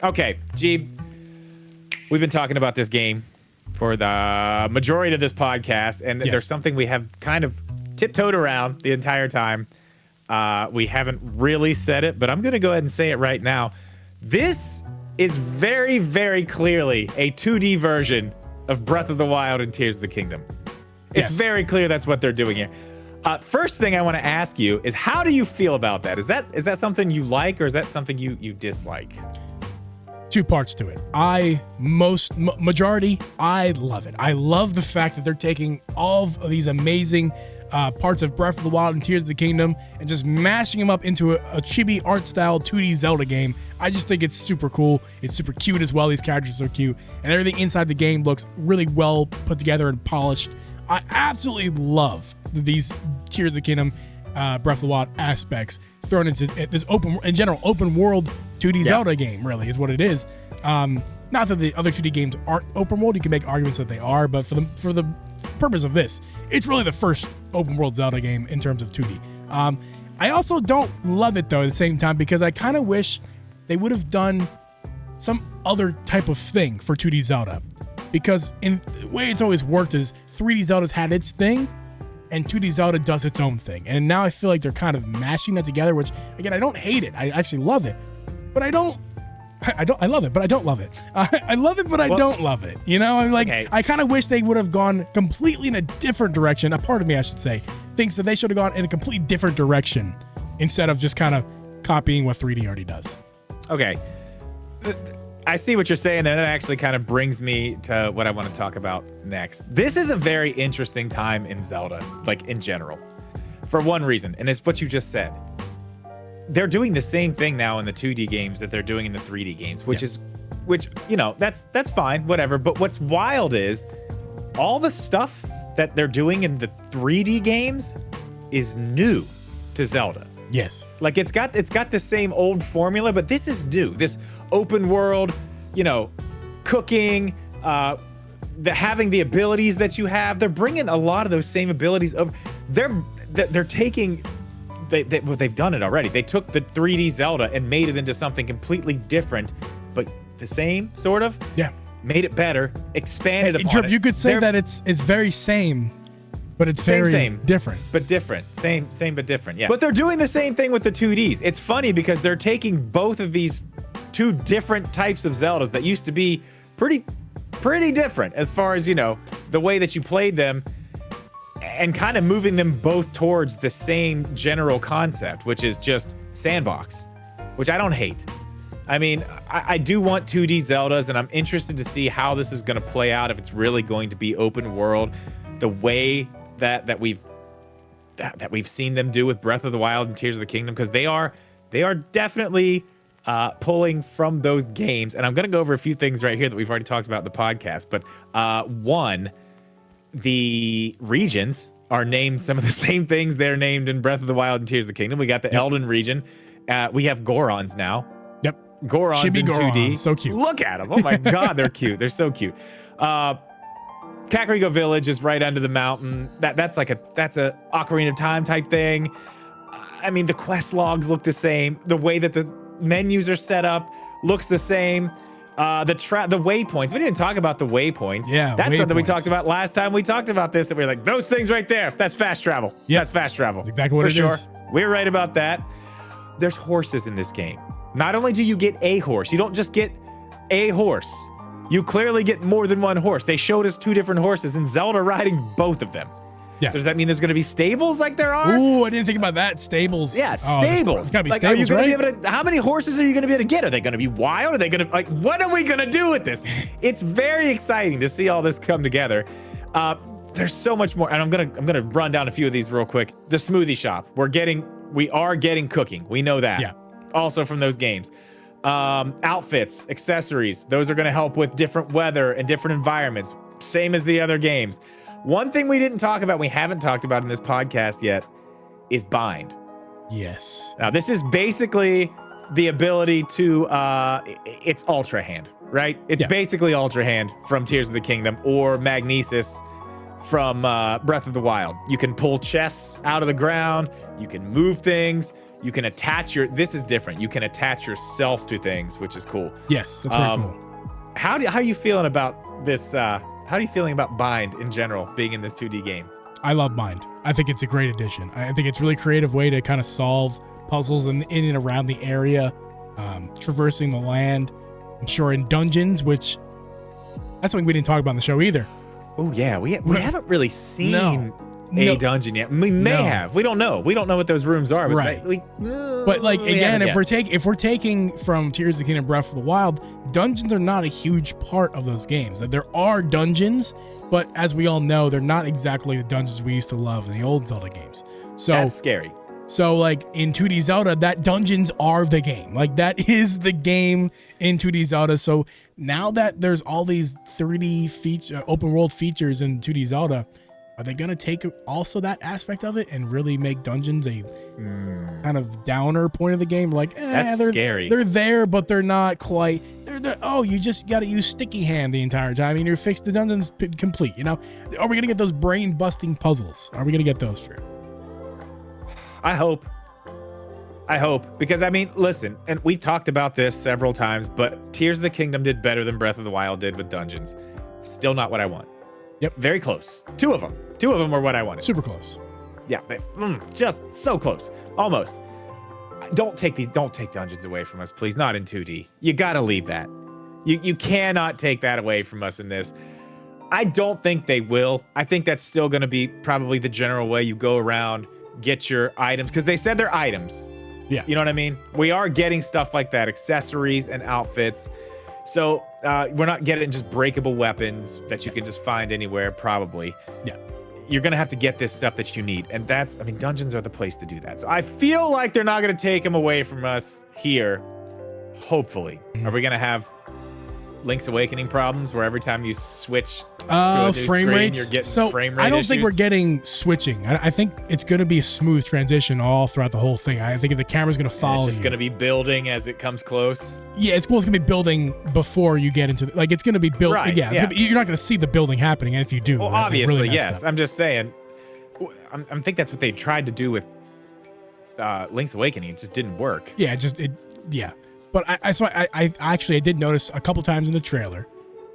Okay, G, we've been talking about this game for the majority of this podcast, and there's something we have kind of tiptoed around the entire time. We haven't really said it, but I'm going to go ahead and say it right now. This is very, very clearly a 2D version of Breath of the Wild and Tears of the Kingdom. It's very clear that's what they're doing here. First thing I want to ask you is, how do you feel about that? Is that something you like, or is that something you dislike? Two parts to it. I love it. I love the fact that they're taking all of these amazing parts of Breath of the Wild and Tears of the Kingdom and just mashing them up into a chibi art style 2D Zelda game. I just think it's super cool. It's super cute as well. These characters are cute, and everything inside the game looks really well put together and polished. I absolutely love these Tears of the Kingdom, Breath of the Wild aspects thrown into this open world 2D Zelda game. Really is what it is. Not that the other 2D games aren't open world. You can make arguments that they are, but for the purpose of this, it's really the first open world Zelda game in terms of 2D. I also don't love it though at the same time, because I kind of wish they would have done some other type of thing for 2D Zelda, because in the way it's always worked is 3D Zelda's had its thing and 2D Zelda does its own thing. And now I feel like they're kind of mashing that together, which again, I don't hate it. I actually love it, but I love it, but I don't love it. I love it, but I don't love it. You know, I'm like, I kind of wish they would have gone completely in a different direction. A part of me, I should say, thinks that they should have gone in a completely different direction instead of just kind of copying what 3D already does. Okay. I see what you're saying, and that actually kind of brings me to what I want to talk about next. This is a very interesting time in Zelda, like in general, for one reason, and it's what you just said. They're doing the same thing now in the 2D games that they're doing in the 3D games, which you know, that's fine, whatever. But what's wild is all the stuff that they're doing in the 3D games is new to Zelda. Yes. Like it's got the same old formula, but this is new. This open world, you know, cooking, having the abilities that you have. They're bringing a lot of those same abilities over. They're taking. Well, they've done it already. They took the 3D Zelda and made it into something completely different, but the same, sort of. Yeah. Made it better, expanded upon it. You could say that it's very same, but it's very different. But different. Same but different, yeah. But they're doing the same thing with the 2Ds. It's funny because they're taking both of these two different types of Zeldas that used to be pretty different as far as, you know, the way that you played them, and kind of moving them both towards the same general concept, which is just sandbox, which I don't hate. I mean, I do want 2D Zeldas, and I'm interested to see how this is going to play out, if it's really going to be open world, the way that we've seen them do with Breath of the Wild and Tears of the Kingdom, because they are definitely pulling from those games. And I'm going to go over a few things right here that we've already talked about in the podcast. But one, the regions are named some of the same things they're named in Breath of the Wild and Tears of the Kingdom. We got the Elden region. We have Gorons now. Yep. Gorons in 2D. So cute. Look at them. Oh my God, they're cute. They're so cute. Kakariko Village is right under the mountain. That's a Ocarina of Time type thing. I mean, the quest logs look the same. The way that the menus are set up looks the same. The waypoints. We didn't talk about the waypoints. Yeah, that's something we talked about last time we talked about this. That we were like, those things right there. That's fast travel. Yeah, that's fast travel. That's exactly what it is. We're right about that. There's horses in this game. Not only do you get a horse, you don't just get a horse. You clearly get more than one horse. They showed us two different horses, and Zelda riding both of them. Yeah. So does that mean there's going to be stables like there are? Ooh, I didn't think about that. Stables. Yeah, stables. There's got to be like, stables, right? How many horses are you going to be able to get? Are they going to be wild? Are they going to, like, what are we going to do with this? It's very exciting to see all this come together. There's so much more, and I'm gonna run down a few of these real quick. The smoothie shop. We are getting cooking. We know that. Yeah. Also from those games. Outfits, accessories. Those are going to help with different weather and different environments. Same as the other games. One thing we didn't talk about, we haven't talked about in this podcast yet, is bind. Yes. Now, this is basically the ability to, it's Ultra Hand, right? It's basically Ultra Hand from Tears of the Kingdom, or Magnesis from Breath of the Wild. You can pull chests out of the ground. You can move things. You can attach this is different. You can attach yourself to things, which is cool. Yes, that's very cool. How are you feeling about this? How are you feeling about Bind in general being in this 2D game? I love Bind. I think it's a great addition. I think it's a really creative way to kind of solve puzzles in and around the area, traversing the land. I'm sure in dungeons, which that's something we didn't talk about in the show either. Oh yeah, we haven't really seen a dungeon yet. We may have. We don't know. We don't know what those rooms are. But right. But like again, if we're taking from Tears of the Kingdom, Breath of the Wild, dungeons are not a huge part of those games. There are dungeons, but as we all know, they're not exactly the dungeons we used to love in the old Zelda games. So that's scary. So like in 2D Zelda, that dungeons are the game. Like that is the game in 2D Zelda. So now that there's all these 3D open world features in 2D Zelda, are they going to take also that aspect of it and really make dungeons a kind of downer point of the game? Like, that's scary. They're there, but they're not quite. Oh, you just got to use sticky hand the entire time and you're fixed. The dungeon's complete. You know, are we going to get those brain busting puzzles? Are we going to get those true? I hope, because I mean, listen, and we've talked about this several times, but Tears of the Kingdom did better than Breath of the Wild did with dungeons. Still not what I want. Yep. Very close. Two of them were what I wanted. Super close. Yeah, just so close. Almost. Don't take dungeons away from us, please. Not in 2D. You gotta leave that. You cannot take that away from us in this. I don't think they will. I think that's still gonna be probably the general way you go around, get your items, because they said they're items. Yeah. You know what I mean? We are getting stuff like that, accessories and outfits. So we're not getting just breakable weapons that you can just find anywhere, probably. Yeah. You're going to have to get this stuff that you need. And dungeons are the place to do that. So I feel like they're not going to take them away from us here. Hopefully. Mm-hmm. Are we going to have Link's Awakening problems where every time you switch to a new frame screen, rates. you're getting So frame rate I don't issues? think we're getting switching. I think it's going to be a smooth transition all throughout the whole thing. I think the camera's going to follow. It's just going to be building as it comes close. Yeah, it's cool. It's going to be building before you get into like it's going to be built. Right, yeah, yeah. You're not going to see the building happening, and if you do, Well, obviously, really yes. I'm just saying. I think that's what they tried to do with Link's Awakening. It just didn't work. Yeah, yeah. But I actually did notice a couple times in the trailer,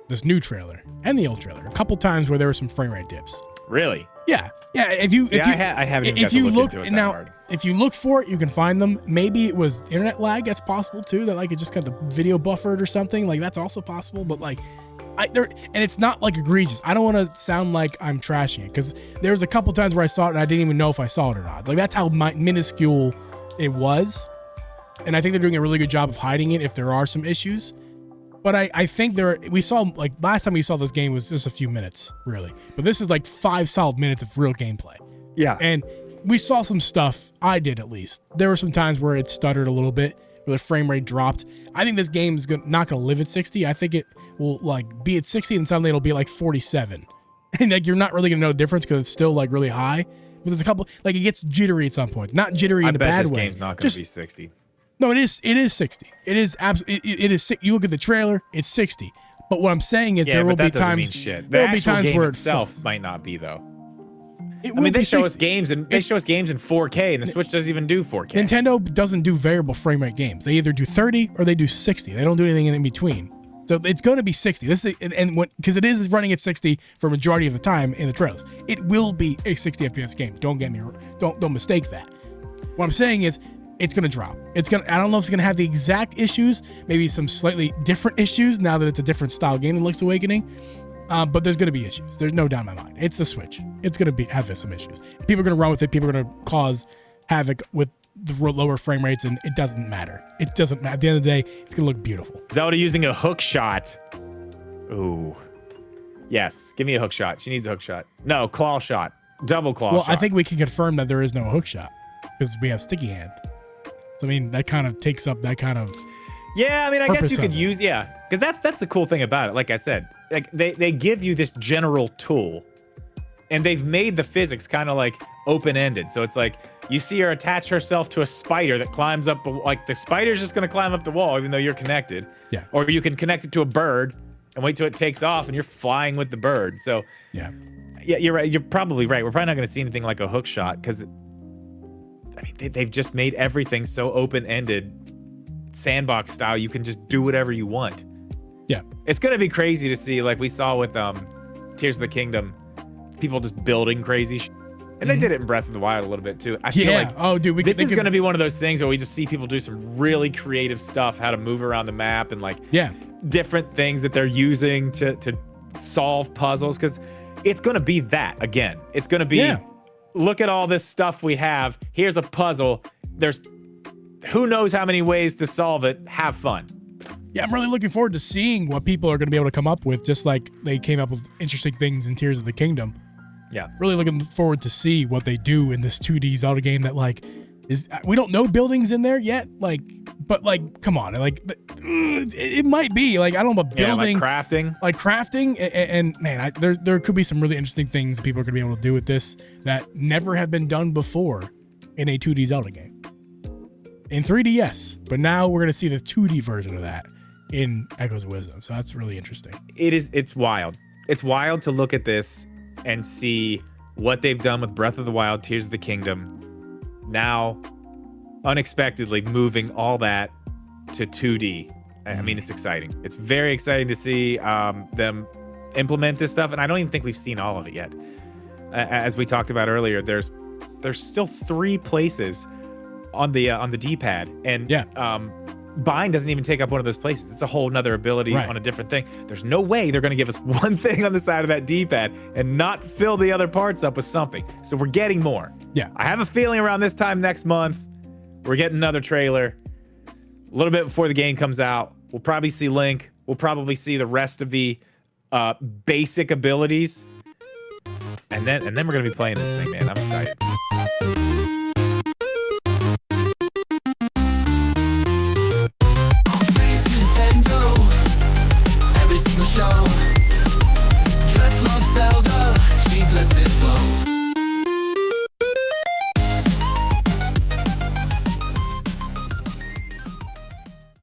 this new trailer and the old trailer, a couple times where there were some frame rate dips. Really? Yeah. I haven't even got to look into it that now, hard. If you look for it, you can find them. Maybe it was internet lag. That's possible too. That like it just got the video buffered or something. Like that's also possible. But like, and it's not like egregious. I don't want to sound like I'm trashing it because there was a couple times where I saw it and I didn't even know if I saw it or not. Like that's how minuscule it was. And I think they're doing a really good job of hiding it if there are some issues. But I think we saw, like, last time we saw this game was just a few minutes, really. But this is like 5 solid minutes of real gameplay. Yeah. And we saw some stuff, I did at least. There were some times where it stuttered a little bit, where the frame rate dropped. I think this game is not going to live at 60. I think it will, like, be at 60 and suddenly it'll be like 47. And, like, you're not really going to know the difference because it's still, like, really high. But there's a couple, like, it gets jittery at some points. Not jittery in a bad way. I bet this game's not going to be 60. No, it is 60. It is absolutely. It is. You look at the trailer, it's 60. But what I'm saying is there will be times. There will be times where itself might not be though. They show us games in 4K, and the Switch doesn't even do 4K. Nintendo doesn't do variable frame rate games. They either do 30 or they do 60. They don't do anything in between. So it's going to be 60. This is because it is running at 60 for a majority of the time in the trailers. It will be a 60 FPS game. Don't mistake that. What I'm saying is, it's going to drop. I don't know if it's going to have the exact issues, maybe some slightly different issues now that it's a different style game than Link's Awakening. But there's going to be issues. There's no doubt in my mind. It's the Switch. It's going to have some issues. People are going to run with it. People are going to cause havoc with the lower frame rates, and it doesn't matter. It doesn't matter. At the end of the day, it's going to look beautiful. Zelda using a hook shot. Ooh. Yes. Give me a hook shot. She needs a hook shot. No, claw shot. Double claw shot. Well, I think we can confirm that there is no hook shot because we have sticky hand. I mean, that kind of takes up that kind of. Yeah, I mean, I guess you could use, because that's the cool thing about it. Like I said, like they give you this general tool, and they've made the physics kind of like open-ended. So it's like you see her attach herself to a spider that climbs up, like the spider's just gonna climb up the wall, even though you're connected. Yeah. Or you can connect it to a bird and wait till it takes off, and you're flying with the bird. So yeah, you're right. You're probably right. We're probably not gonna see anything like a hook shot because I mean, they've just made everything so open-ended, sandbox style. You can just do whatever you want. Yeah. It's going to be crazy to see, like we saw with Tears of the Kingdom, people just building crazy shit. And they did it in Breath of the Wild a little bit too. I feel like oh, dude, this is going to be one of those things where we just see people do some really creative stuff, how to move around the map and like different things that they're using to solve puzzles. Because it's going to be that again. It's going to be, look at all this stuff we have. Here's a puzzle. There's who knows how many ways to solve it. Have fun. Yeah, I'm really looking forward to seeing what people are going to be able to come up with, just like they came up with interesting things in Tears of the Kingdom. Yeah. Really looking forward to see what they do in this 2D Zelda game that, like, we don't know buildings in there yet, like, but, like, come on, like, it might be, like, I don't know about building. Yeah, like crafting, and man, there could be some really interesting things that people are going to be able to do with this that never have been done before in a 2D Zelda game. In 3DS, but now we're going to see the 2D version of that in Echoes of Wisdom, so that's really interesting. It's wild. It's wild to look at this and see what they've done with Breath of the Wild, Tears of the Kingdom, now unexpectedly moving all that to 2D. I mean, it's exciting. It's very exciting to see them implement this stuff, and I don't even think we've seen all of it yet. As we talked about earlier, there's still 3 places on the D-pad, and bind doesn't even take up one of those places. It's a whole nother ability on a different thing. There's no way they're going to give us one thing on the side of that D-pad and not fill the other parts up with something. So we're getting more. Yeah. I have a feeling around this time next month, we're getting another trailer. A little bit before the game comes out, we'll probably see Link. We'll probably see the rest of the basic abilities. And then we're going to be playing this thing, man. I'm excited.